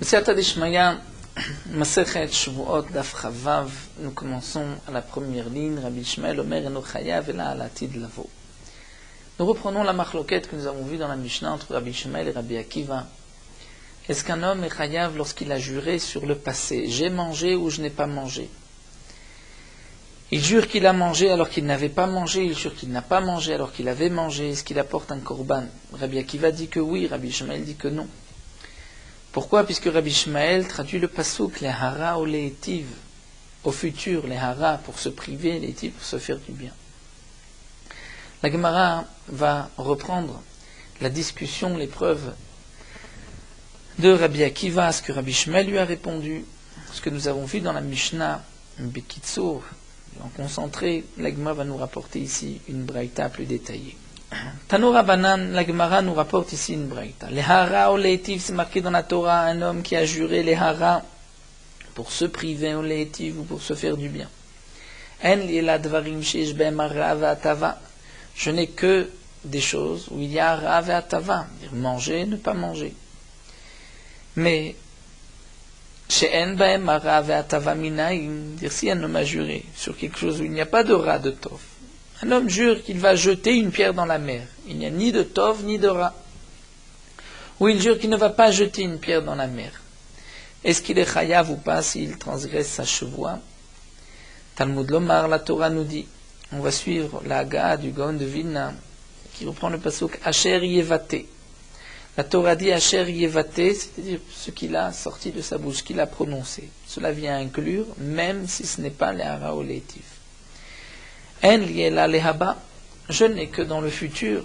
B'siyata d'Ishmaya, Masechet Shavuot Daf Chavav, nous commençons à la première ligne, Rabbi Ishmael Omer Eno Chayav Ela Al Atid Lavo. Nous reprenons la marloquette que nous avons vue dans la Mishnah entre Rabbi Ishmael et Rabbi Akiva. Est-ce qu'un homme est Chayav lorsqu'il a juré sur le passé, j'ai mangé ou je n'ai pas mangé? Il jure qu'il a mangé alors qu'il n'avait pas mangé, il jure qu'il n'a pas mangé alors qu'il avait mangé, est-ce qu'il apporte un korban? Rabbi Akiva dit que oui, Rabbi Ishmael dit que non. Pourquoi? Puisque Rabbi Ishmael traduit le pasuk, les hara ou les etiv, au futur, les hara pour se priver, les etiv pour se faire du bien. La Gemara va reprendre la discussion, l'épreuve de Rabbi Akiva, ce que Rabbi Ishmael lui a répondu, ce que nous avons vu dans la Mishnah, Bekitsur, en concentré, la Gemara va nous rapporter ici une braïta plus détaillée. Tanura Banan, la Gemara nous rapporte ici une braïta. Les hara ou les etiv, c'est marqué dans la Torah, un homme qui a juré les hara pour se priver ou les etiv ou pour se faire du bien. En li la dvarim sheish behem hara ve'atava. Je n'ai que des choses où il y a hara ve'atava, dire manger, ne pas manger. Mais she'en behem hara ve'atava minaim, dire si un homme a juré sur quelque chose où il n'y a pas de ra de tov. Un homme jure qu'il va jeter une pierre dans la mer. Il n'y a ni de tov ni de ra. Ou il jure qu'il ne va pas jeter une pierre dans la mer. Est-ce qu'il est chayav ou pas s'il transgresse sa chevoie? Talmud Lomar, la Torah nous dit, on va suivre la Haga du Gaon de Vilna qui reprend le pasuk Asher Yevate. La Torah dit Asher Yevate, c'est-à-dire ce qu'il a sorti de sa bouche, ce qu'il a prononcé. Cela vient inclure, même si ce n'est pas les hara ou les etiv. En liela lehaba, je n'ai que dans le futur.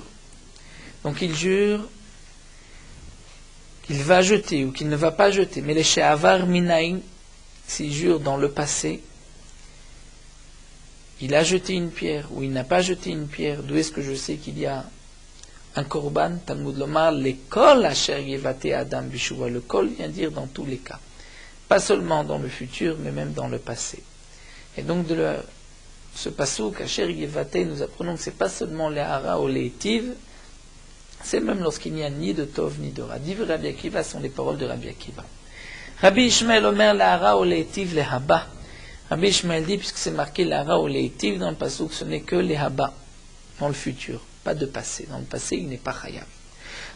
Donc il jure qu'il va jeter ou qu'il ne va pas jeter. Mais les she'avar minaim, s'il jure dans le passé, il a jeté une pierre ou il n'a pas jeté une pierre, d'où est-ce que je sais qu'il y a un korban? Talmud Lomar, le kol asher yevate adam bishuva. Le kol vient dire dans tous les cas. Pas seulement dans le futur, mais même dans le passé. Et donc ce pasuk, Asher Yevate, nous apprenons que ce n'est pas seulement les hara ou les etiv, c'est même lorsqu'il n'y a ni de tov ni de ra. Div Rabbi Akiva sont les paroles de Rabbi Akiva. Rabbi Ishmael Omer, les hara ou les etiv, les haba. Rabbi Ishmael dit, puisque c'est marqué les hara ou les etiv dans le pasuk, ce n'est que les haba, dans le futur, pas de passé. Dans le passé, il n'est pas chayav.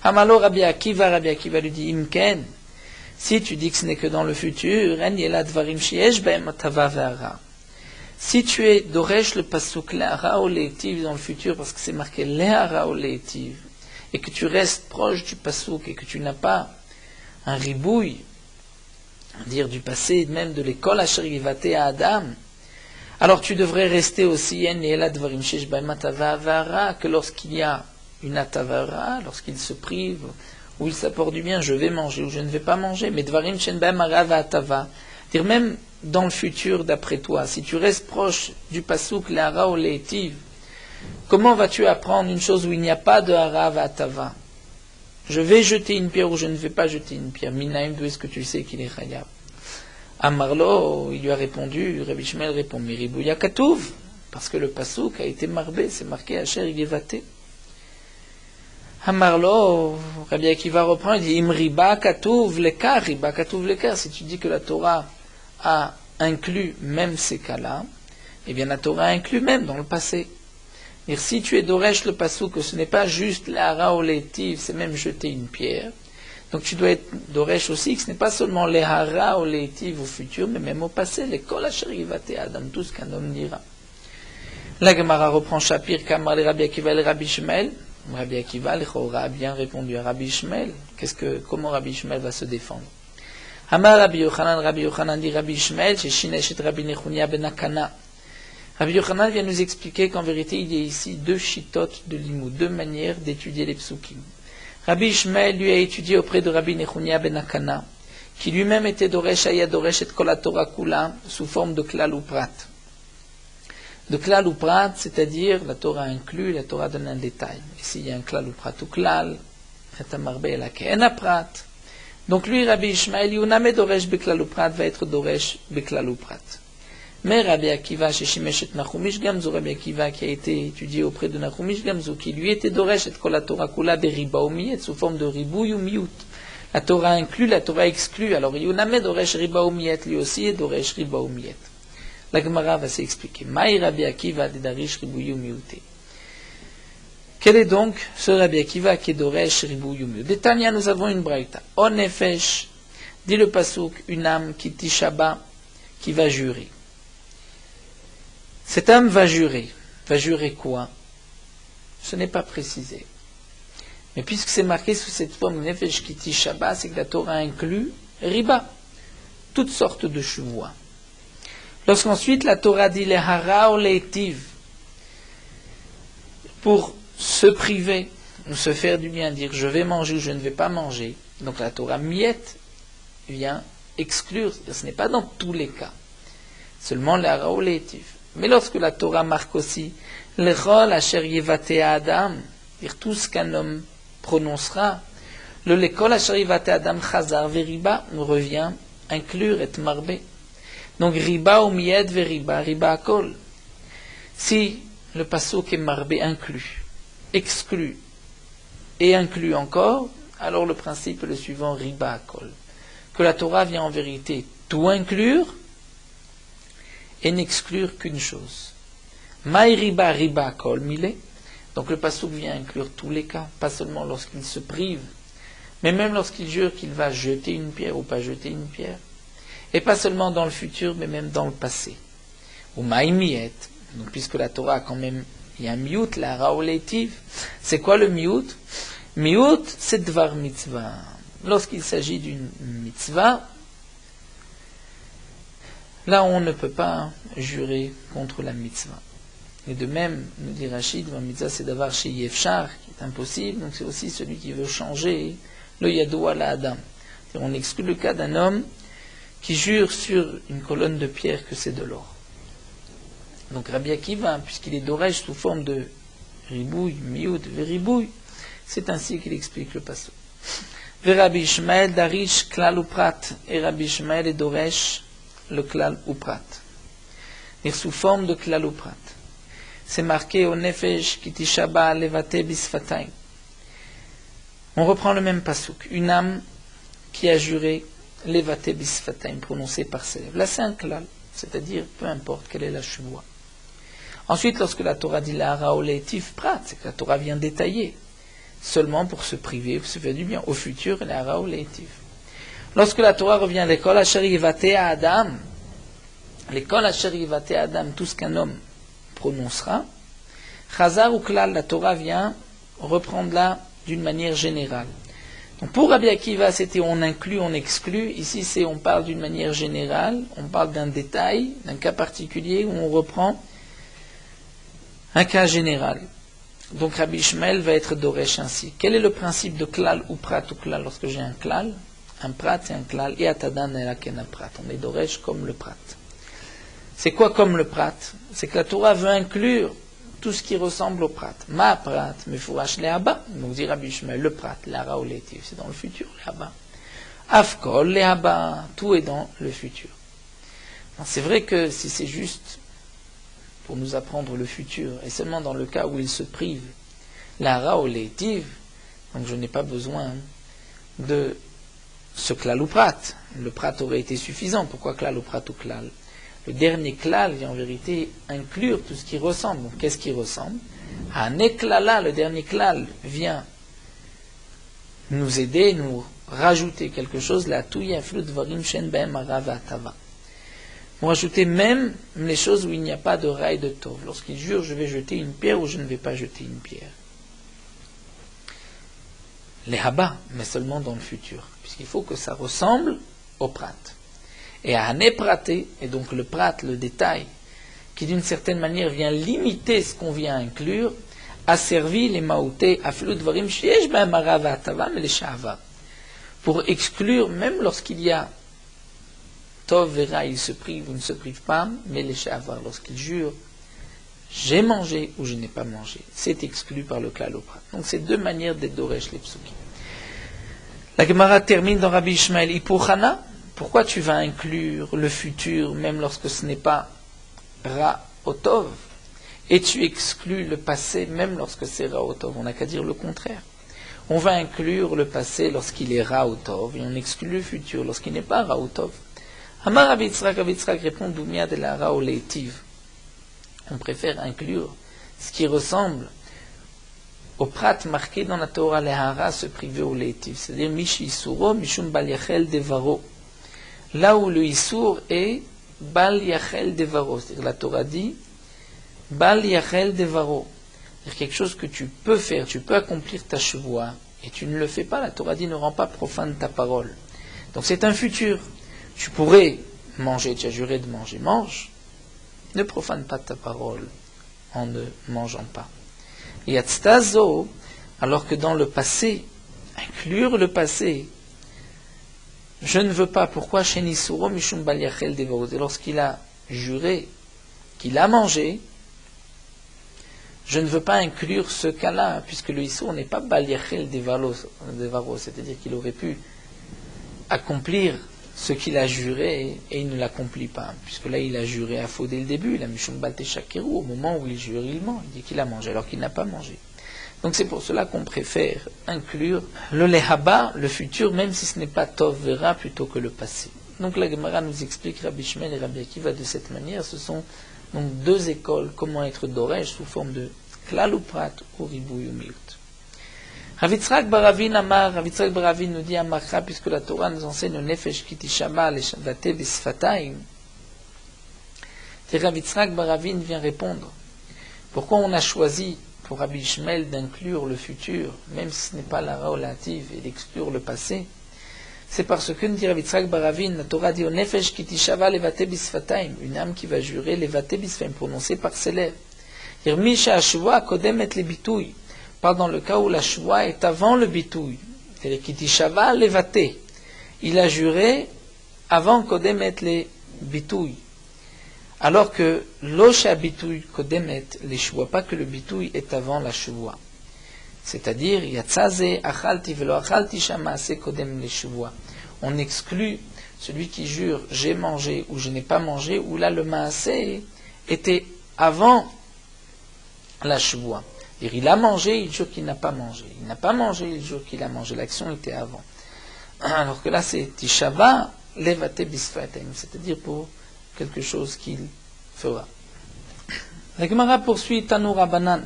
Amalo Rabbi Akiva lui dit, Imken, si tu dis que ce n'est que dans le futur, en yela dvarim sheyesh behem atava ve'hara. Si tu es d'Oresh le pasuk l'hara ou l'étiv dans le futur, parce que c'est marqué l'hara ou l'étiv, et que tu restes proche du pasuk et que tu n'as pas un ribouille, dire du passé, même de l'école Asher Yevate à Adam, alors tu devrais rester aussi en yela dvarim sheyesh behem atava ve'hara, que lorsqu'il y a une atavara, lorsqu'il se prive ou il s'apporte du bien, je vais manger ou je ne vais pas manger, mais dvarim shen behem hara ve'atava, dire même dans le futur, d'après toi, si tu restes proche du pasuk, les hara ou les etiv, comment vas-tu apprendre une chose où il n'y a pas de hara ve'atava? Je vais jeter une pierre ou je ne vais pas jeter une pierre. Minaim, d'où est-ce que tu sais qu'il est chayav? Amarlo, il lui a répondu, Rabbi Ishmael répond, Miribouya Katouv, parce que le pasuk a été marbé, c'est marqué Asher Yevate. Amarlo, Rabbi Akiva reprend, il dit, Imriba Katouv lekar, Riba Katouv lekar, si tu dis que la Torah a inclus même ces cas-là, eh bien la Torah inclut même dans le passé. Et si tu es d'Oresh le pasuk, que ce n'est pas juste les hara ou les etiv, c'est même jeter une pierre, donc tu dois être d'Oresh aussi, que ce n'est pas seulement les hara ou les etiv au futur, mais même au passé, les kol asher yevate adam, tout ce qu'un homme dira. La Gemara reprend Shapir, Kamar le Rabbi Akiva et Rabbi Ishmael. Rabbi Akiva, l'Echora, a bien répondu à Rabbi Ishmael. Comment Rabbi Ishmael va se défendre? Amar Rabbi Yochanan dit Rabbi Ishmael, chez Shinesh et Rabbi Nechunia ben Akana. Rabbi Yochanan vient nous expliquer qu'en vérité, il y a ici deux chitotes de limud, deux manières d'étudier les psukim. Rabbi Ishmael lui a étudié auprès de Rabbi Nechunia ben Akana, qui lui-même était d'Oresh Aya d'Oresh et Kol HaTorah Kula, sous forme de klal ou prat. De klal ou prat, c'est-à-dire, la Torah inclut, la Torah donne un détail. Ici, il y a un klal ou prat ou klal, et amarbe et la ke'ena prat. Donc lui, Rabbi Ishmael, Yuname Doresh Beklal Uprat va être Doresh Beklal Uprat. Mais Rabbi Akiva, chez Shimesh et Nachumish Gamzu, Rabbi Akiva qui a été étudié auprès de Nachumish Gamzu, qui lui était Doresh et Kol HaTorah Kula Beriba ou Miyet, sous forme de ribouille ou miyut. La Torah inclut, la Torah exclut. Alors, Yoname Doresh Riba Umiyet, lui aussi est Doresh Riba Umiyet. La Gemara va s'expliquer. Maï Rabbi Akiva de Darish Ribuyu Miute. Quel est donc ce Rabbi Akiva qui est Doresh Ribuyu Miute? Détania, nous avons une braïta. On nefesh, dit le Pasuk, une âme qui tishaba, qui va jurer. Cette âme va jurer. Va jurer quoi? Ce n'est pas précisé. Mais puisque c'est marqué sous cette forme nefesh qui tishaba, c'est que la Torah inclut riba, toutes sortes de chevois. Lorsqu'ensuite la Torah dit les hara ou les tiv, pour se priver ou se faire du bien, dire je vais manger ou je ne vais pas manger, donc la Torah miette vient exclure, ce n'est pas dans tous les cas, seulement les hara ou les tiv. Mais lorsque la Torah marque aussi le rôle asher yevate adam, dire tout ce qu'un homme prononcera, le lekol asher yevate adam chazar veriba revient inclure et marbe. Donc, riba ou mied ve riba akol. Si le pasuk est marbé inclus, exclu et inclus encore, alors le principe est le suivant, riba akol. Que la Torah vient en vérité tout inclure et n'exclure qu'une chose. Maï riba akol mile. Donc le pasuk vient inclure tous les cas, pas seulement lorsqu'il se prive, mais même lorsqu'il jure qu'il va jeter une pierre ou pas jeter une pierre. Et pas seulement dans le futur, mais même dans le passé. Ou maïmiet, donc puisque la Torah a quand même, il y a un miout, la raolétive. C'est quoi le miout? Miout, c'est dvar mitzvah. Lorsqu'il s'agit d'une mitzvah, là on ne peut pas jurer contre la mitzvah. Et de même, nous dit Rachid, la mitzvah c'est d'avoir chez Yefchar, qui est impossible, donc c'est aussi celui qui veut changer le yadoua la adam. On exclut le cas d'un homme qui jure sur une colonne de pierre que c'est de l'or. Donc Rabbi Akiva, puisqu'il est d'oreille sous forme de ribouille, mioud, veribouille, c'est ainsi qu'il explique le passage. Rabbi Ishmael darish klal uprat, et Rabbi Ishmael est d'oresh le klal uprat. Et sous forme de klal uprat. C'est marqué au nefesh kitishaba levate bisfatayim. On reprend le même pasuk. Une âme qui a juré levate bisfatayim, prononcé par ses lèvres. Là, c'est un klal, c'est-à-dire peu importe quelle est la chevoie. Ensuite, lorsque la Torah dit la raolétif prat, c'est que la Torah vient détailler, seulement pour se priver, pour se faire du bien. Au futur, la raolétif. Lorsque la Torah revient à l'école, Asherivate à Adam, l'école Asherivate à Adam, tout ce qu'un homme prononcera, Chazar ou klal, la Torah vient reprendre là d'une manière générale. Donc pour Rabbi Akiva, c'était on inclut, on exclut. Ici, c'est on parle d'une manière générale, on parle d'un détail, d'un cas particulier où on reprend un cas général. Donc Rabbi Ishmael va être doresh ainsi. Quel est le principe de klal ou prat ou klal? Lorsque j'ai un klal, un prat et un klal, et atadan et laken prat. On est doresh comme le prat. C'est quoi comme le prat? C'est que la Torah veut inclure tout ce qui ressemble au prat. Ma prat, mefourash lehaba. Donc dit Rabbi Ishmael, le prat, la raolétif, c'est dans le futur, lehaba. Afkol, lehaba, tout est dans le futur. C'est vrai que si c'est juste pour nous apprendre le futur, et seulement dans le cas où il se prive, la raolétive, donc je n'ai pas besoin de ce klal ou prat. Le prat aurait été suffisant. Pourquoi klal ou prat ou klal? Le dernier klal vient en vérité inclure tout ce qui ressemble. Donc, qu'est-ce qui ressemble? Haneklala, le dernier klal, vient nous aider, nous rajouter quelque chose. La touya flut varim shen behem arava tava. Pour ajouter même les choses où il n'y a pas de rail de tov. Lorsqu'il jure, je vais jeter une pierre ou je ne vais pas jeter une pierre. Les haba, mais seulement dans le futur. Puisqu'il faut que ça ressemble au prat. Et à hané praté, et donc le prat, le détail, qui d'une certaine manière vient limiter ce qu'on vient inclure, a servi les maouté aflut varim shiesh behem arava tava mais les shahava. Pour exclure, même lorsqu'il y a Tov verra, il se prive ou ne se prive pas, mais les shavar, lorsqu'il jure, j'ai mangé ou je n'ai pas mangé, c'est exclu par le klal ou prat. Donc c'est deux manières d'être doresh les psukim. La Gemara termine dans Rabbi Ishmael, Ipuchana, pourquoi tu vas inclure le futur même lorsque ce n'est pas ra ou tov, et tu exclus le passé même lorsque c'est ra ou tov? On n'a qu'à dire le contraire. On va inclure le passé lorsqu'il est Ra ou Tov, et on exclut le futur lorsqu'il n'est pas Ra ou Tov. Amar Rav Yitzhak répond Doumia de la Ra ou Leitiv. On préfère inclure ce qui ressemble au prat marqué dans la Torah, les Hara se priver au Leitiv, c'est-à-dire Mish Isuro, Mishum Bal Yachel Devaro. Là où le Isur est Bal Yachel Devaro, c'est-à-dire la Torah dit Bal Yachel Devaro. C'est quelque chose que tu peux faire, tu peux accomplir ta chevoie, et tu ne le fais pas. La Torah dit ne rend pas profane ta parole. Donc c'est un futur. Tu pourrais manger, tu as juré de manger, mange. Ne profane pas ta parole en ne mangeant pas. Yatztazo, alors que dans le passé, inclure le passé, je ne veux pas. Pourquoi Shenisuro Mishum Bal Yachel Devaro? Lorsqu'il a juré qu'il a mangé, je ne veux pas inclure ce cas-là, puisque le Issour n'est pas Bal Yachel Devaro, c'est-à-dire qu'il aurait pu accomplir ce qu'il a juré et il ne l'accomplit pas, puisque là il a juré à faux dès le début, il a Mishum Bal Teshakeru, au moment où il jure, il ment, il dit qu'il a mangé alors qu'il n'a pas mangé. Donc c'est pour cela qu'on préfère inclure le Lehaba, le futur, même si ce n'est pas Tov Vera, plutôt que le passé. Donc la Gemara nous explique Rabbi Shmuel et Rabbi Akiva de cette manière. Ce sont donc deux écoles, comment être Doresh sous forme de Klal ou Prat ou Ribouy ou Miut. Rav Yitzhak bar Ravin Amar, Rav Yitzhak bar Ravin nous dit Amarcha, puisque la Torah nous enseigne Nefesh Kitishaba Leshavate Visfataim. Et Rav Yitzhak bar Ravin vient répondre pourquoi on a choisi pour Rabbi Shmuel d'inclure le futur, même si ce n'est pas la relative, et d'exclure le passé. C'est parce que, nous dit Rav Yitzhak bar Ravin, la Torah dit Nefesh Kitishava Levate Bisfataim, une âme qui va jurer Levate Bisfataim, prononcée par ses lèvres. Irmisha Ashua Kodemet le bitouy, parle dans le cas où la Shua est avant le bitouy. C'est-à-dire Kitishava Levate. Il a juré avant Kodemet le bitouy. Alors que l'osha bitouy Kodemet le Shua, pas que le bitouy est avant la Shua. C'est-à-dire, Yatzaze achalti velo achalti shamase kodem le Shua. On exclut celui qui jure j'ai mangé ou je n'ai pas mangé, où là le maasé était avant la Shua. Il a mangé, il jure qu'il n'a pas mangé. Il n'a pas mangé, il jure qu'il a mangé. L'action était avant. Alors que là c'est Tishava levate bisfatem, c'est-à-dire pour quelque chose qu'il fera. La Gemara poursuit Tanu Rabbanan.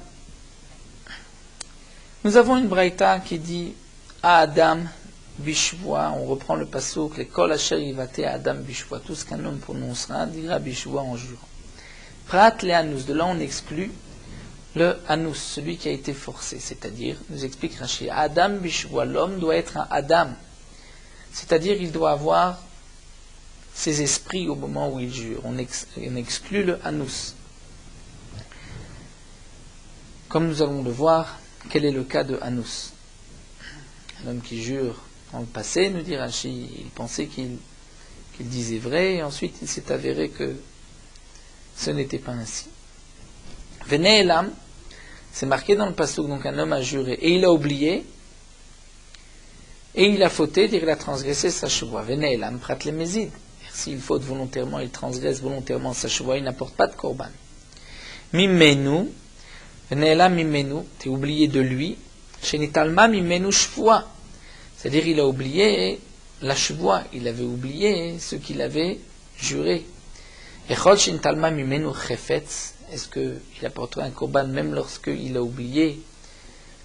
Nous avons une braïta qui dit à Adam Bishvoa, on reprend le passouk, les kol asher yivate à Adam Bishvoa, tout ce qu'un homme prononcera dira Bishvoa en jurant. Prat le anus, de là on exclut le anus, celui qui a été forcé, c'est-à-dire, nous explique Rashi, Adam Bishvoa, l'homme doit être un Adam, c'est-à-dire il doit avoir ses esprits au moment où il jure. On exclut le anus. Comme nous allons le voir, quel est le cas de Anus? Un homme qui jure dans le passé, nous dit Rashi, il pensait qu'il disait vrai, et ensuite il s'est avéré que ce n'était pas ainsi. Venez Elam, c'est marqué dans le passouk, donc un homme a juré, et il a oublié, et il a fauté, dire il a transgressé sa chevoie. Venez Elam, prat le mésid. S'il faute volontairement, il transgresse volontairement sa chevoie, il n'apporte pas de korban. Mimenu, Venela mimenu, t'es oublié de lui. Shenitalma mimenu shvoa. C'est-à-dire, il a oublié la shvoa. Il avait oublié ce qu'il avait juré. Echol shenitalma mimenu chefetz. Est-ce qu'il apportera un korban même lorsqu'il a oublié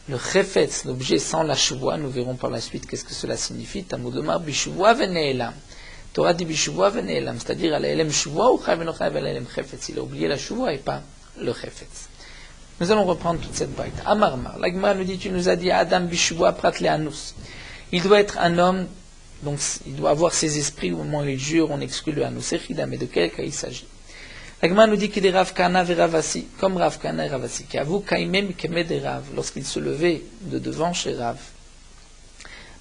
le chefetz, l'objet sans la shvoa? Nous verrons par la suite qu'est-ce que cela signifie. Tamudoma bishvoa veneelam. Torah dit bishvoa veneelam. C'est-à-dire, à l'elem shvoa ou chayav enochayav à l'elem chefetz. Il a oublié la shvoa et pas le chefetz. Nous allons reprendre toute cette braïta. Amarmar, la Gemara nous dit, tu nous as dit Adam Bishua Prat le Anus. Il doit être un homme, donc il doit avoir ses esprits au moment où il jure, on exclut le Anus. Mais de quel cas il s'agit? La Gemara nous dit qu'il est Rav Kana et Ravasi, comme Rav Kana et Ravasi, qui avoue Kaimem Kemed et Rav, lorsqu'il se levait de devant chez Rav.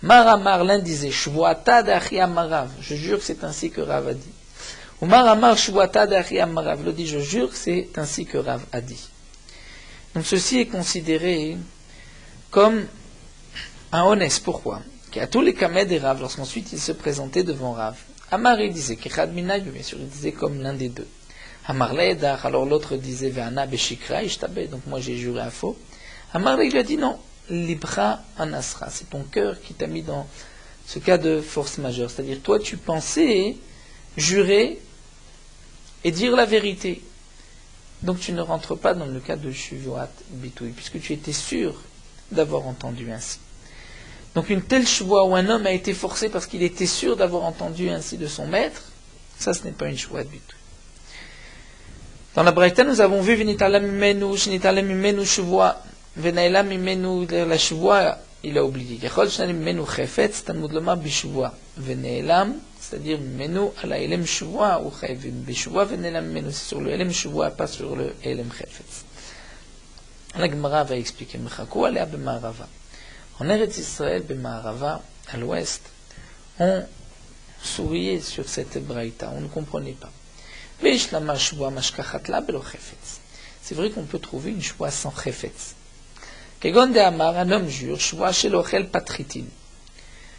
Maramar, l'un disait, Shvuata d'Achia Marav, je jure que c'est ainsi que Rav a dit. Ou Maramar Shvuata d'Achia Marav, le dit, je jure que c'est ainsi que Rav a dit. Donc ceci est considéré comme un honnête. Pourquoi? Qu'à tous les kamed et Rav, lorsqu'ensuite il se présentait devant Rav, Amar il disait, Kechad Minay, bien sûr il disait comme l'un des deux. Amar Le'edach, alors l'autre disait, Ve'ana Beshikra Ishtabe, donc moi j'ai juré à faux. Amar il lui a dit non, libra anasra. C'est ton cœur qui t'a mis dans ce cas de force majeure. C'est-à-dire, toi, tu pensais jurer et dire la vérité. Donc, tu ne rentres pas dans le cas de shuvuat bitouy, puisque tu étais sûr d'avoir entendu ainsi. Donc, une telle shuvua où un homme a été forcé parce qu'il était sûr d'avoir entendu ainsi de son maître, ça, ce n'est pas une shuvuat bitouy. Dans la Braïta, nous avons vu Venitala mimenu, Shenitala mimenu shuvua, Venaila mimenu, la shuvua, il a oublié. Yachol shnalim mimenu chefetz, Talmud lomar bishuvua, Venailam, c'est-à-dire mimenu ala elem shuvua, ou chayvim bishuvua, Venailam mimenu, c'est sur le elem shuvua, pas sur le elem chefetz. La Gemara va expliquer, Mechakou alea b'ma'arava. En Eretz Israël, b'ma'arava, à l'ouest, on souriait sur cette Braïta, on ne comprenait pas. C'est vrai qu'on peut trouver une shvoa sans chefetz. Kegon de Amar, un homme jure, shvoa shelochel patritin.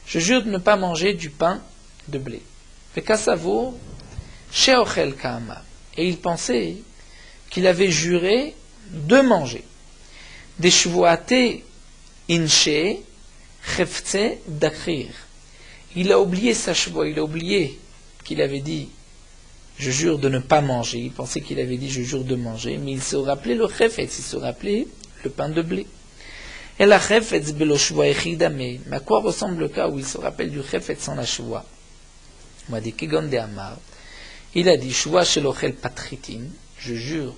Je jure de ne pas manger du pain de blé. Vekasavour, sheochel kaama. Et il pensait qu'il avait juré de manger. Des shvoate inche, chefze dakrir. Il a oublié sa shvoa, il a oublié qu'il avait dit je jure de ne pas manger. Il pensait qu'il avait dit je jure de manger, mais il se rappelait le chefetz, il se rappelait le pain de blé. Et la chefetz belo shvoa echidame. Mais à quoi ressemble le cas où il se rappelle du chefetz sans la shvoa? Moi, des kegon de Amar, il a dit shvoa shelochel patritin, je jure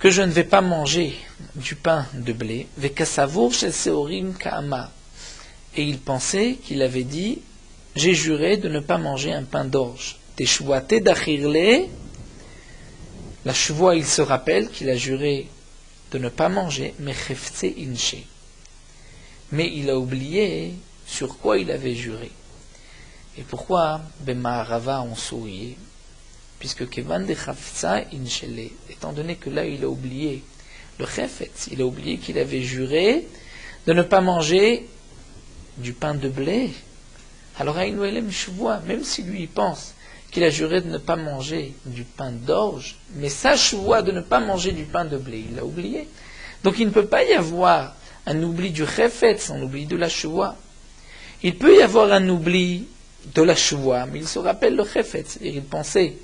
que je ne vais pas manger du pain de blé, vekasavour shel seorim kaama. Et il pensait qu'il avait dit j'ai juré de ne pas manger un pain d'orge. Teshuate d'achirle, la shvoa, il se rappelle qu'il a juré de ne pas manger, mais chefze inche. Mais il a oublié sur quoi il avait juré. Et pourquoi Bema'arava on souriait? Puisque kevan de chafza inchele, étant donné que là il a oublié le chefetz, il a oublié qu'il avait juré de ne pas manger du pain de blé. Alors Aïnou Elem Shvoa, même si lui il pense qu'il a juré de ne pas manger du pain d'orge, mais sa shvoa de ne pas manger du pain de blé, il l'a oublié. Donc il ne peut pas y avoir un oubli du chefetz, un oubli de la shvoa. Il peut y avoir un oubli de la shvoa, mais il se rappelle le chefetz, c'est-à-dire il pensait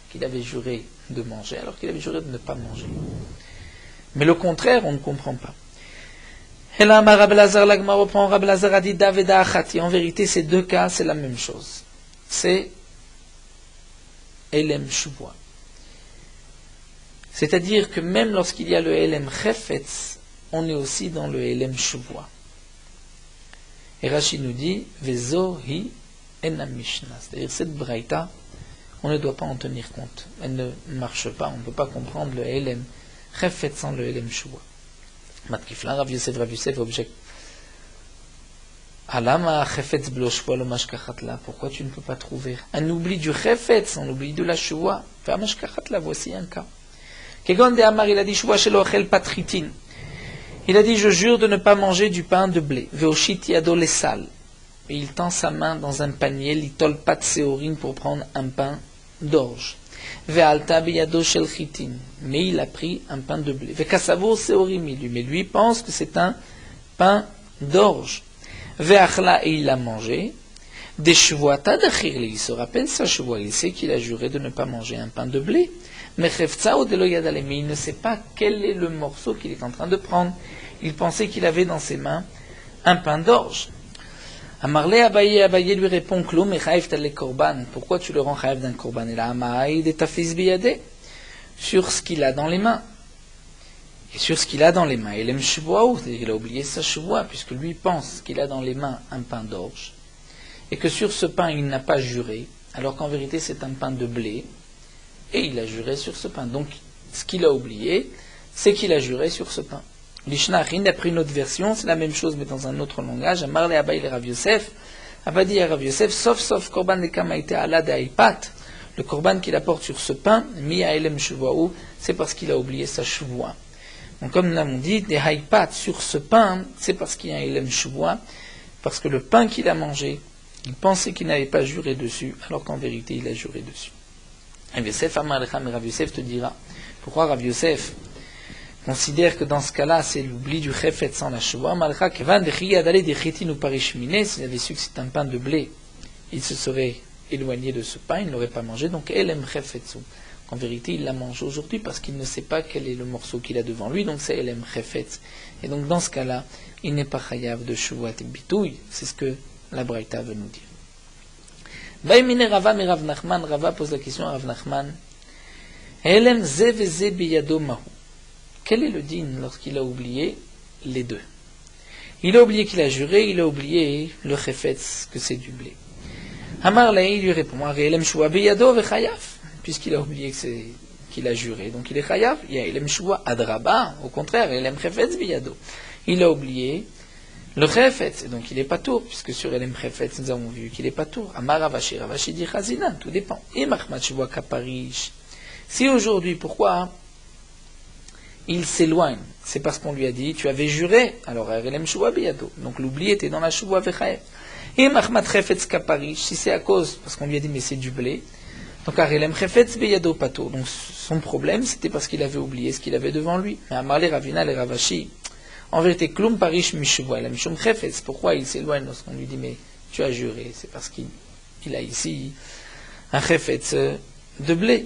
qu'il avait juré de manger, alors qu'il avait juré de ne pas manger. Mais le contraire, on ne comprend pas. Et là, Rabbi Lazar, l'Agma reprend, Rabbi Lazar a dit Daveda Achati. En vérité, ces deux cas, c'est la même chose. C'est Elem Shuvua. C'est-à-dire que même lorsqu'il y a le Elem Chefetz, on est aussi dans le Elem Shuvua. Et Rashi nous dit Vezo hi enam Mishnah. C'est-à-dire cette Braïta, on ne doit pas en tenir compte. Elle ne marche pas. On ne peut pas comprendre le Elem Chefetz sans le Elem Shuvua. Matkifla, Rav Yosef objecte. Pourquoi tu ne peux pas trouver un oubli du chefetz, un oubli de la shua? Voici un cas. Kegon de Amar, il a dit shua shelochel patritin. Il a dit je jure de ne pas manger du pain de blé. Veoshit yado lesal. Et il tend sa main dans un panier, litol pat seorin pour prendre un pain d'orge. Ve'alta biyado shel chitin. Mais il a pris un pain de blé. Ve'kasavo seorim, mais lui pense que c'est un pain d'orge. Ve'achla, et il a mangé. Des shvuata d'achirli, il se rappelle sa shvua, il sait qu'il a juré de ne pas manger un pain de blé. Mais cheftzao de loyadale, mais il ne sait pas quel est le morceau qu'il est en train de prendre. Il pensait qu'il avait dans ses mains un pain d'orge. Amarle Abaye lui répond Klum et chaïf tal korban. Pourquoi tu le rends chaïf d'un korban? Et là, Amaïd et tafis biyade, sur ce qu'il a dans les mains. Et sur ce qu'il a dans les mains, il aime shvoaou, c'est-à-dire qu'il a oublié sa shvoa, puisque lui pense qu'il a dans les mains un pain d'orge, et que sur ce pain il n'a pas juré, alors qu'en vérité c'est un pain de blé, et il a juré sur ce pain. Donc ce qu'il a oublié, c'est qu'il a juré sur ce pain. L'Ishnachin, d'après une autre version, c'est la même chose mais dans un autre langage. Amarle Abaye le Rav Yosef, Abba dit à Rav Yosef, sauf korban de kamaïte ala de aipat, le korban qu'il apporte sur ce pain, mi a elem shvoaou, c'est parce qu'il a oublié sa shvoa. Donc, comme nous l'avons dit, des haïpat sur ce pain, c'est parce qu'il y a un Elem Shuvua, parce que le pain qu'il a mangé, il pensait qu'il n'avait pas juré dessus, alors qu'en vérité, il a juré dessus. Rav Yosef Amar Lecha, mais Rav Yosef te dira, pourquoi Rav Yosef considère que dans ce cas-là, c'est l'oubli du chefet sans la choua. Malcha kevan dechiya dale dechitin ou parishmine, s'il avait su que c'est un pain de blé, il se serait éloigné de ce pain, il ne l'aurait pas mangé, donc elem chefetzu. En vérité, il l'a mangé aujourd'hui parce qu'il ne sait pas quel est le morceau qu'il a devant lui, donc c'est elem chefetz. Et donc dans ce cas-là, il n'est pas chayav de shuvat et bitouille, c'est ce que la Braïta veut nous dire. Baïmine Rava mais Rav Nachman, Rava pose la question à Rav Nachman, elem ze veze biyado mahu. Quel est le din lorsqu'il a oublié les deux? Il a oublié qu'il a juré, il a oublié le chefetz, que c'est du blé. Amar Lei lui répond, elem shua biyado ve chayav, puisqu'il a oublié qu'il a juré, donc il est chayav. Il y a elem shua adraba, au contraire, elem chefetz biyado. Il a oublié le chefetz, et donc il est patour, puisque sur elem chefetz nous avons vu qu'il est patour. Amar Ravashi, Ravashi dit chazinan, tout dépend. Et machmat shua kaparish. Si aujourd'hui, pourquoi il s'éloigne? C'est parce qu'on lui a dit, tu avais juré, alors elem shua biyado. Donc l'oubli était dans la shua vechayev. Et machmat chefetz kaparish, si c'est à cause, parce qu'on lui a dit, mais c'est du blé, donc elem chefetz biyado pato. Donc son problème, c'était parce qu'il avait oublié ce qu'il avait devant lui. Mais Amarle Ravina le Ravashi, en vérité, klum parish mishua, la mishum chefetz. Pourquoi il s'éloigne lorsqu'on lui dit, mais tu as juré? C'est parce qu'il a ici un chefetz de blé.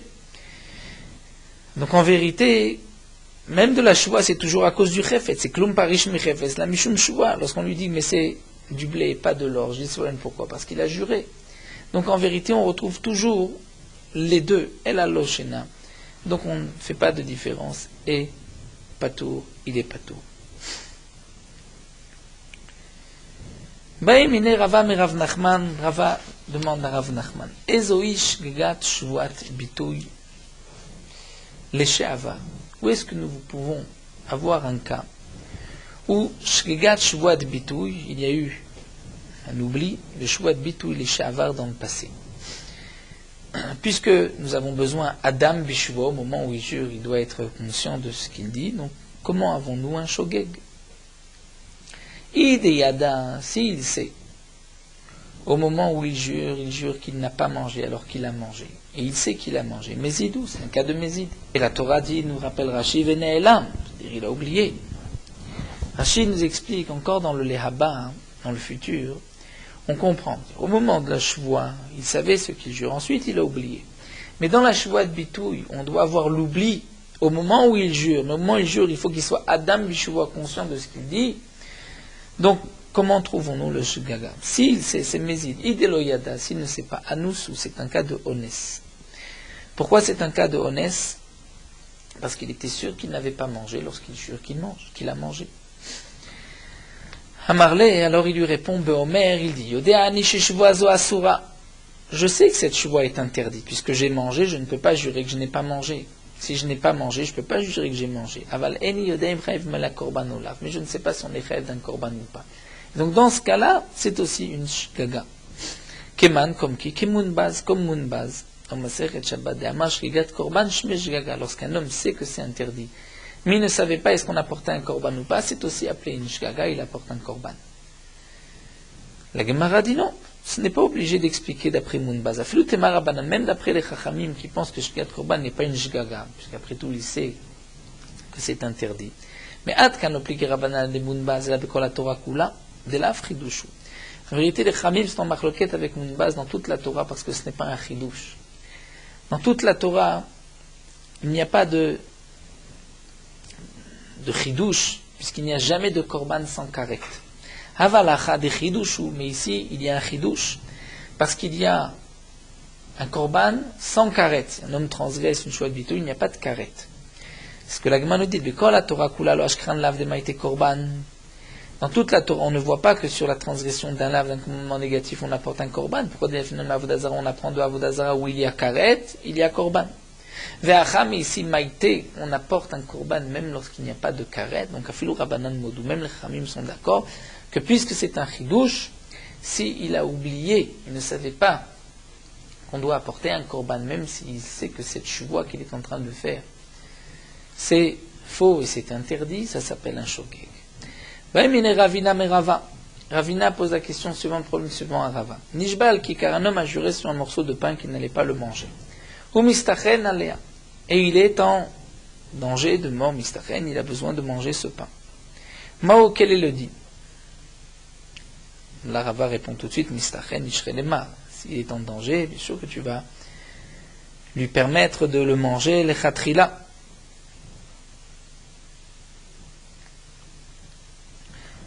Donc en vérité, même de la shua, c'est toujours à cause du chefetz. C'est klum parish mi chefetz, la mishum shua. Lorsqu'on lui dit, mais c'est du blé, pas de l'or. Je dis, pourquoi? Parce qu'il a juré. Donc en vérité, on retrouve toujours les deux. El aloshena. Donc on ne fait pas de différence. Et patour, il est patour. Baïmine Rava me Rav Nachman. Rava demande à Rav Nachman. Ezoish gegat shvuat bitouy leshe'avar. Où est-ce que nous pouvons avoir un cas où shgegat shvuat bitouy, il y a eu un oubli, le shvuat bitouy leshe'avar dans le passé. Puisque nous avons besoin Adam Bishua, au moment où il jure, il doit être conscient de ce qu'il dit. Donc, comment avons-nous un shogeg? Ideyada, s'il sait, au moment où il jure qu'il n'a pas mangé alors qu'il a mangé. Et il sait qu'il a mangé. Mézidou, c'est un cas de Mézid. Et la Torah dit, nous rappelle Rashi Vene'elam, c'est-à-dire il a oublié. Rashi nous explique encore dans le Lehaba, dans le futur, on comprend. Au moment de la Shvoua, il savait ce qu'il jure. Ensuite, il a oublié. Mais dans la Shvoua de Bitouille, on doit avoir l'oubli au moment où il jure. Mais au moment où il jure, il faut qu'il soit Adam Bishua, conscient de ce qu'il dit. Donc, comment trouvons-nous le Shugaga? S'il sait, c'est Mézid. Ideloyada, s'il ne sait pas, Anoussou, c'est un cas de Honès. Pourquoi c'est un cas de Honès? Parce qu'il était sûr qu'il n'avait pas mangé lorsqu'il jure qu'il a mangé. Amarle, alors il lui répond, Beomer, il dit, Yodeani sheshvoazo asura. Je sais que cette shvoa est interdite, puisque j'ai mangé, je ne peux pas jurer que je n'ai pas mangé. Si je n'ai pas mangé, je ne peux pas jurer que j'ai mangé. Aval eni yodeim chayev mela korban olav. Mais je ne sais pas si on est chayev d'un korban ou pas. Donc dans ce cas-là, c'est aussi une shgaga. Keman, comme qui? Kemunbaz, comme munbaz. Dans Masechet Shabbat de Amar shgigat korban shme shgaga. Lorsqu'un homme sait que c'est interdit, mais il ne savait pas est-ce qu'on apportait un korban ou pas, c'est aussi appelé une shgaga, il apporte un korban. La Gemara dit non. Ce n'est pas obligé d'expliquer d'après Munbaz. Afilu Temar Rabbanan, même d'après les Chachamim qui pensent que Shgigat Korban n'est pas une Shgaga, puisqu'après tout il sait que c'est interdit. Mais Ad kan oplique Rabbanan de Munbaz, la Bekol la Torah Kula, de la Fridushu. En vérité, les Chachamim sont en marloquette avec Munbaz dans toute la Torah parce que ce n'est pas un Chidush. Dans toute la Torah, il n'y a pas de Chidush, puisqu'il n'y a jamais de Korban sans karet. Havalacha de chidushu, mais ici il y a un chidouche, parce qu'il y a un korban sans karet. Un homme transgresse une choix de bitou, il n'y a pas de karet. C'est ce que la Gemara nous dit. Bekol la Torah kula lo ashkran lav de maïte korban. Dans toute la Torah, on ne voit pas que sur la transgression d'un lave, d'un commandement négatif, on apporte un korban. Pourquoi finalement Avodazara, on apprend de Avodazara où il y a karet, il y a korban. Ve'acham, ici maïte, on apporte un korban même lorsqu'il n'y a pas de karet. Donc afilu rabbanan modou, même les chamim sont d'accord que puisque c'est un chidouche, s'il a oublié, il ne savait pas qu'on doit apporter un korban, même s'il sait que cette chouva qu'il est en train de faire, c'est faux et c'est interdit, ça s'appelle un shogeg. Ravina merava. Ravina pose la question suivante, le problème suivant à Rava. Nishbal qui, car un homme a juré sur un morceau de pain qu'il n'allait pas le manger. Ou mistachen alea. Et il est en danger de mort mistachen, il a besoin de manger ce pain. Mao, quel est le din? La Rava répond tout de suite, mistachen ishrelema. S'il est en danger, bien sûr que tu vas lui permettre de le manger, le chatrila.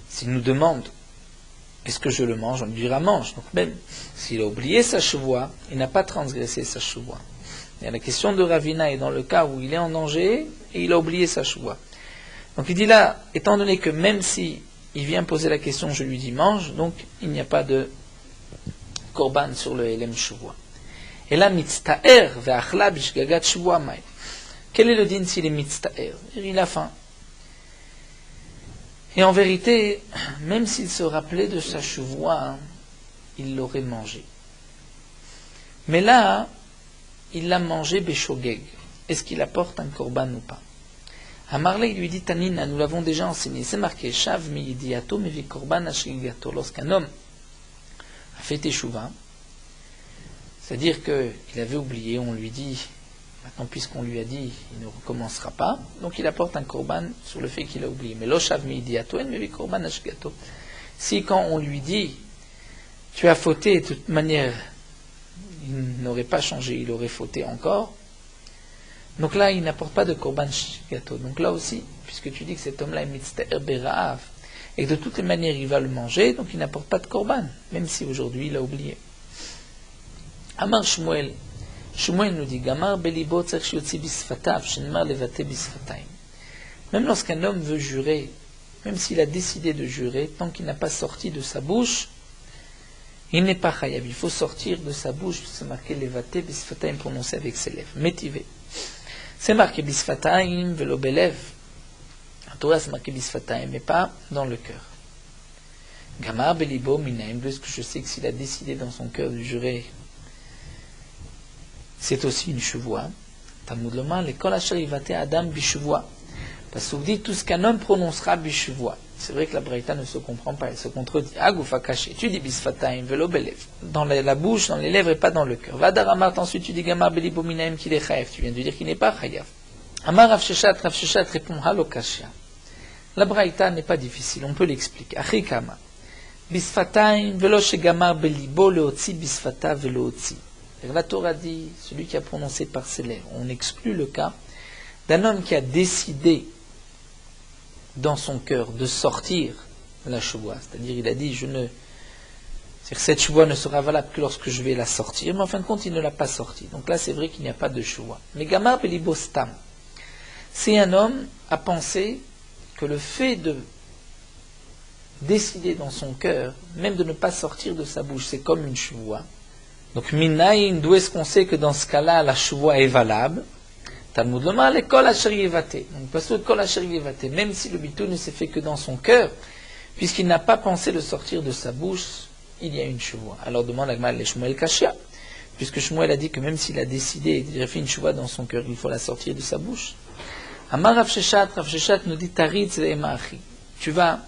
S'il nous demande, est-ce que je le mange? On lui dira mange. Donc même s'il a oublié sa chevoie, il n'a pas transgressé sa chevoie. Il y a la question de Ravina est dans le cas où il est en danger et il a oublié sa chevoie. Donc il dit là, étant donné que même si il vient poser la question, je lui dis mange, donc il n'y a pas de korban sur le Elem chevoie. Et là, mitztaer ve'achla bishgagat chevoie maï. Quel est le din s'il est mitztaer? Il a faim. Et en vérité, même s'il se rappelait de sa chevoie, il l'aurait mangé. Mais là, il l'a mangé beshogeg. Est-ce qu'il apporte un korban ou pas? Amarle, il lui dit, Tanina, nous l'avons déjà enseigné. C'est marqué, Shav mi yidiato mevi korban ashrigato. Lorsqu'un homme a fait teshuva, c'est-à-dire qu'il avait oublié, on lui dit, maintenant puisqu'on lui a dit, il ne recommencera pas, donc il apporte un korban sur le fait qu'il a oublié. Mais lo shav mi yidiato en mevi korban ashrigato. Si quand on lui dit, tu as fauté, de toute manière, il n'aurait pas changé, il aurait fauté encore, donc là, il n'apporte pas de korban gâteau. Donc là aussi, puisque tu dis que cet homme-là est mitztaer bera'av, et que de toutes les manières, il va le manger, donc il n'apporte pas de korban, même si aujourd'hui, il a oublié. Amar Shmuel. Shmuel nous dit, Gamar belibo tzerch shiotzi bisfatav, shenmar levate bisfataim. Même lorsqu'un homme veut jurer, même s'il a décidé de jurer, tant qu'il n'a pas sorti de sa bouche, il n'est pas chayav. Il faut sortir de sa bouche, c'est marqué levate bisfataim, prononcé avec ses lèvres. Métivé. C'est marqué bisfataim velo belev. En Torah, c'est marqué bisfataim, mais pas dans le cœur. Gamar belibo minaim, puisque je sais que s'il a décidé dans son cœur de jurer, c'est aussi une chevoie. Talmud lomar, l'école asherivate adam bishevoie. Parce que vous dites tout ce qu'un homme prononcera bishevoie. C'est vrai que la Braïta ne se comprend pas, elle se contredit. Agoufa caché, tu dis bisfataim velo belev. Dans la bouche, dans les lèvres et pas dans le cœur. Vadaramart, ensuite tu dis gamar belibo minaim qu'il est chayav. Tu viens de dire qu'il n'est pas chayav. Amar Rav Sheshat répond halokashia. La Braïta n'est pas difficile, on peut l'expliquer. Achikama. Bisfataim velo shegamar belibo leotzi bisfata velootzi. La Torah dit, celui qui a prononcé par ses lèvres. On exclut le cas d'un homme qui a décidé dans son cœur de sortir la chevoie. C'est-à-dire, il a dit, cette chevoie ne sera valable que lorsque je vais la sortir, mais en fin de compte, il ne l'a pas sortie. Donc là, c'est vrai qu'il n'y a pas de chevoie. Mais Gamar Belibo Stam, si un homme a pensé que le fait de décider dans son cœur, même de ne pas sortir de sa bouche, c'est comme une chevoie. Donc, Minaïn, d'où est-ce qu'on sait que dans ce cas-là, la chevoie est valable? Talmud lomar, l'école asherivate. Donc, parce que l'école asherivate, même si le bitou ne s'est fait que dans son cœur, puisqu'il n'a pas pensé de sortir de sa bouche, il y a une chevoie. Alors, demande à Gmal, les Shmuel Kashia, puisque Shmuel a dit que même s'il a décidé, il a fait une chevoie dans son cœur, il faut la sortir de sa bouche. Amar Rav Sheshat nous dit, Tarit Emachi. Tu vas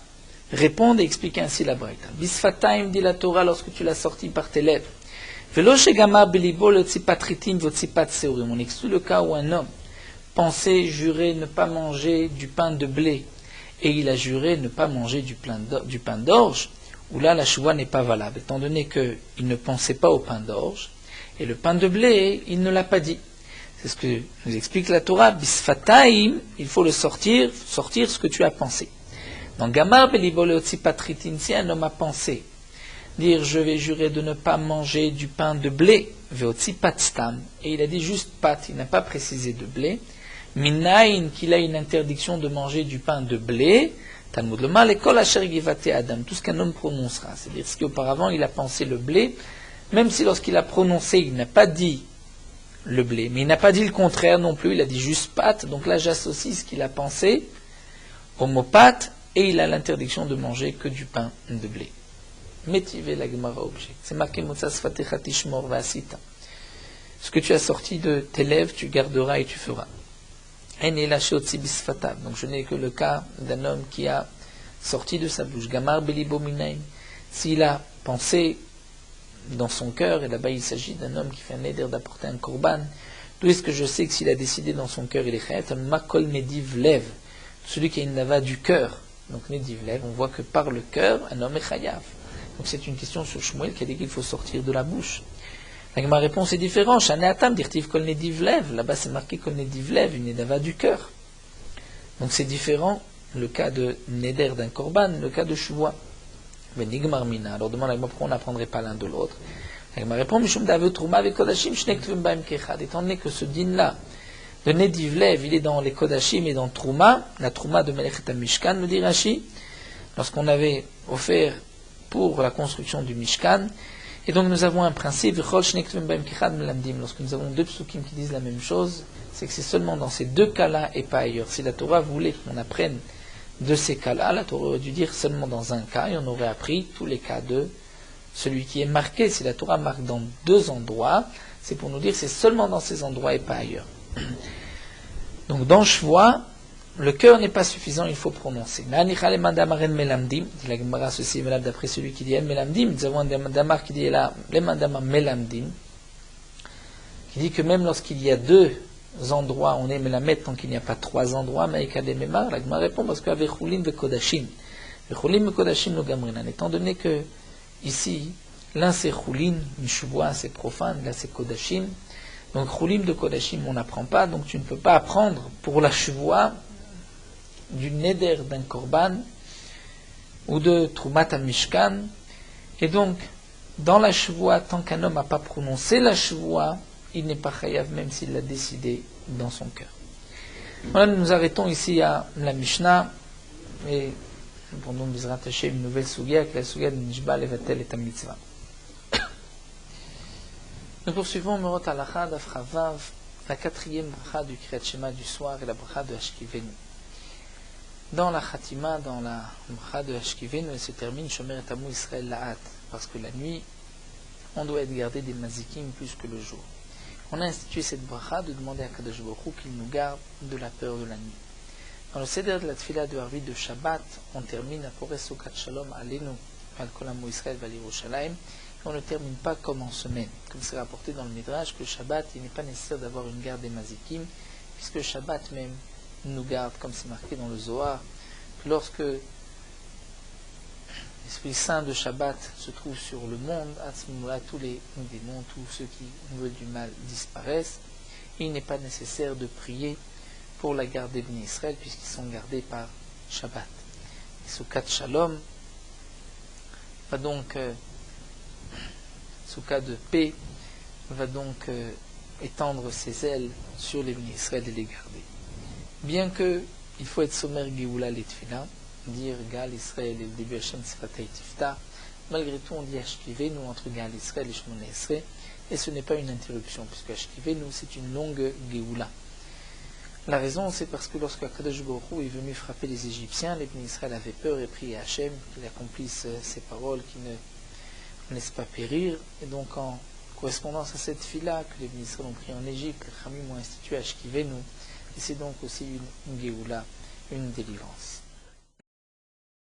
répondre et expliquer ainsi la braïta. Bisfataim, dit la Torah, lorsque tu l'as sorti par tes lèvres. On exclut le cas où un homme pensait jurer ne pas manger du pain de blé et il a juré ne pas manger du pain d'orge, où là la chevoie n'est pas valable, étant donné qu'il ne pensait pas au pain d'orge et le pain de blé, il ne l'a pas dit. C'est ce que nous explique la Torah, bisfataim, il faut le sortir ce que tu as pensé. Dans Gamar belibol leotzi patritin, si un homme a pensé dire je vais jurer de ne pas manger du pain de blé, veotzi patstam, et il a dit juste pat, il n'a pas précisé de blé, minaïn qu'il a une interdiction de manger du pain de blé, Talmud lomar l'école asher givate adam, tout ce qu'un homme prononcera, c'est-à-dire ce qu'auparavant il a pensé le blé, même si lorsqu'il a prononcé il n'a pas dit le blé, mais il n'a pas dit le contraire non plus, il a dit juste pat, donc là j'associe ce qu'il a pensé au mot pat, et il a l'interdiction de manger que du pain de blé. Métivé la Gemara objecte. C'est marqué Motsasfatecha tishmor vasita. Ce que tu as sorti de tes lèvres, tu garderas et tu feras. En elaché otzi bisfatav. Donc je n'ai que le cas d'un homme qui a sorti de sa bouche. Gamar belibo minaim. S'il a pensé dans son cœur, et là-bas il s'agit d'un homme qui fait un éder d'apporter un korban, D'où est-ce que je sais que s'il a décidé dans son cœur, il est chayav? Makol Nediv Lev, celui qui a une nava du cœur. Donc Nediv Lev, on voit que par le cœur, un homme est chayav. Donc c'est une question sur Shmuel qui a dit qu'il faut sortir de la bouche. Ma réponse est différente. Shaneatam dirtiv kol Nediv Lev. Là-bas c'est marqué kol Nediv Lev, une nava du cœur. Donc c'est différent le cas de Neder d'un korban, le cas de Shuvah. Benigmar Mina. Alors demande à moi pourquoi on n'apprendrait pas l'un de l'autre. Ma réponse, Mishum Dave Trouma avec Kodashim, Shnek Tvim Baim Kechad. Étant donné que ce din-là, de Nediv Lev, il est dans les Kodashim et dans Trouma, la Trouma de Melechet Mishkan, me dit Rashi, lorsqu'on avait offert pour la construction du Mishkan. Et donc nous avons un principe, lorsque nous avons deux psukim qui disent la même chose, c'est que c'est seulement dans ces deux cas-là et pas ailleurs. Si la Torah voulait qu'on apprenne de ces cas-là, la Torah aurait dû dire seulement dans un cas, et on aurait appris tous les cas de celui qui est marqué. Si la Torah marque dans deux endroits, c'est pour nous dire que c'est seulement dans ces endroits et pas ailleurs. Donc dans Shvoa, le cœur n'est pas suffisant, il faut prononcer. Mais Anichal Mandamaren Melamdim, dit la Gemara, ceci est valable d'après celui qui dit El Melamdim. Nous avons un Damar qui dit là, les Mandama Melamdim, qui dit que même lorsqu'il y a deux endroits, on est Melamed tant qu'il n'y a pas trois endroits, mais Memar, la Gemara répond parce qu'avec Chulin ve Kodashim, Chulin ve Kodashim no Gamrinan, étant donné que ici, l'un c'est Chulin, une Shuvah c'est profane, là c'est Kodashim. Donc Chulin de Kodashim on n'apprend pas, donc tu ne peux pas apprendre pour la Shuvah du Neder d'un Korban ou de Trumat Mishkan. Et donc, dans la Shuvah, tant qu'un homme n'a pas prononcé la Shuvah, il n'est pas chayav même s'il l'a décidé dans son cœur. Voilà, nous nous arrêtons ici à la Mishnah et pour nous rattacher une nouvelle sugia, que la sugia de Nishba Levatel et Mitzvah. Nous poursuivons Merot Halacha d'Afravav, la quatrième bracha du Kriyat Shema du soir et la bracha de Ashkivenu. Dans la Khatima, dans la bracha de Ashkivenu, elle se termine Shomer et Tamu Israël La'at, parce que la nuit, on doit être gardé des mazikim plus que le jour. On a institué cette bracha de demander à Kadosh Baruch Hu qu'il nous garde de la peur de la nuit. Dans le Seder de la Tfila de Harvit de Shabbat, on termine à Pores Sukat Shalom Alenu, Al Kolamu Israël Val Yerushalayim, et on ne termine pas comme en semaine. Comme c'est rapporté dans le Midrash, que le Shabbat, il n'est pas nécessaire d'avoir une garde des mazikim, puisque le Shabbat même nous garde, comme c'est marqué dans le Zohar, que lorsque l'Esprit Saint de Shabbat se trouve sur le monde, à ce moment-là, tous les démons, tous ceux qui veulent du mal disparaissent, et il n'est pas nécessaire de prier pour la garde des bénis Israël, puisqu'ils sont gardés par Shabbat. Et Soukat Shalom va donc, Soukat de paix, va donc étendre ses ailes sur les bénis Israël et les garder. Bien que il faut être sommaire Géoula Letfila, dire Gal Israël et le début Hashem Sifatei Tifta, malgré tout on dit Ashkivenu entre Gal Israël et Shmona Esrei, et ce n'est pas une interruption, puisque Ashkivenu c'est une longue Géoula. La raison c'est parce que lorsque Kadosh Baruch Hu est venu frapper les Égyptiens, les bénis Israël avaient peur et prié Hashem qu'il accomplisse ses paroles, qu'il ne laisse pas périr, et donc en correspondance à cette fila que les bénis Israël ont pris en Égypte, les Khamim ont institué Ashkivenu, et c'est donc aussi une Géoula, une délivrance.